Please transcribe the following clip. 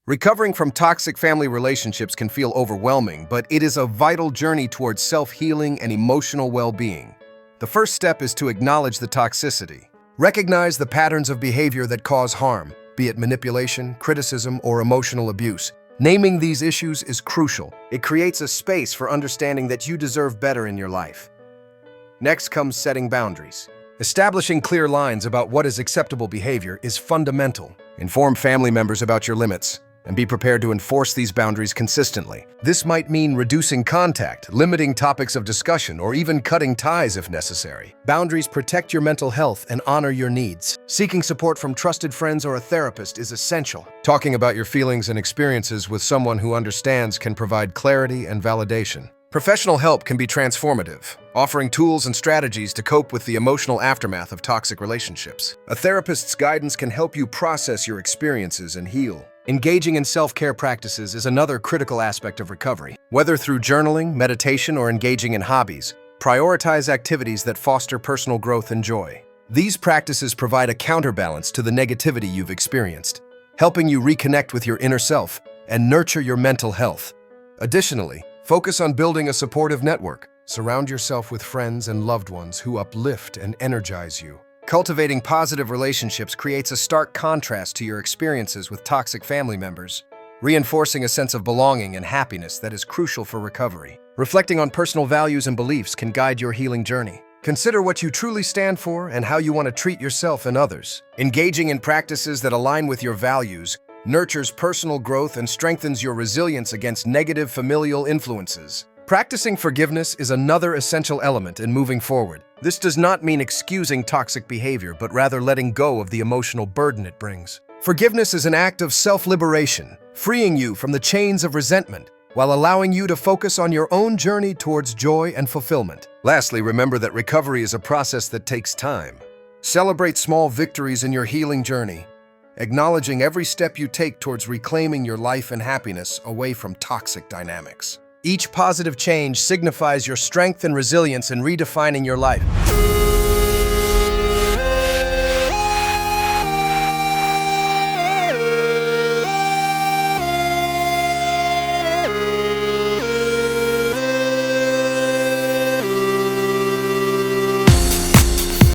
Recovering from toxic family relationships can feel overwhelming, but it is a vital journey towards self-healing and emotional well-being. The first step is to acknowledge the toxicity. Recognize the patterns of behavior that cause harm, be it manipulation, criticism, or emotional abuse. Naming these issues is crucial. It creates a space for understanding that you deserve better in your life. Next comes setting boundaries. Establishing clear lines about what is acceptable behavior is fundamental. Inform family members about your limits, and be prepared to enforce these boundaries consistently. This might mean reducing contact, limiting topics of discussion, or even cutting ties if necessary. Boundaries protect your mental health and honor your needs. Seeking support from trusted friends or a therapist is essential. Talking about your feelings and experiences with someone who understands can provide clarity and validation. Professional help can be transformative, offering tools and strategies to cope with the emotional aftermath of toxic relationships. A therapist's guidance can help you process your experiences and heal. Engaging in self-care practices is another critical aspect of recovery. Whether through journaling, meditation, or engaging in hobbies, prioritize activities that foster personal growth and joy. These practices provide a counterbalance to the negativity you've experienced, helping you reconnect with your inner self and nurture your mental health. Additionally, focus on building a supportive network. Surround yourself with friends and loved ones who uplift and energize you. Cultivating positive relationships creates a stark contrast to your experiences with toxic family members, reinforcing a sense of belonging and happiness that is crucial for recovery. Reflecting on personal values and beliefs can guide your healing journey. Consider what you truly stand for and how you want to treat yourself and others. Engaging in practices that align with your values nurtures personal growth and strengthens your resilience against negative familial influences. Practicing forgiveness is another essential element in moving forward. This does not mean excusing toxic behavior, but rather letting go of the emotional burden it brings. Forgiveness is an act of self-liberation, freeing you from the chains of resentment, while allowing you to focus on your own journey towards joy and fulfillment. Lastly, remember that recovery is a process that takes time. Celebrate small victories in your healing journey, acknowledging every step you take towards reclaiming your life and happiness away from toxic dynamics. Each positive change signifies your strength and resilience in redefining your life.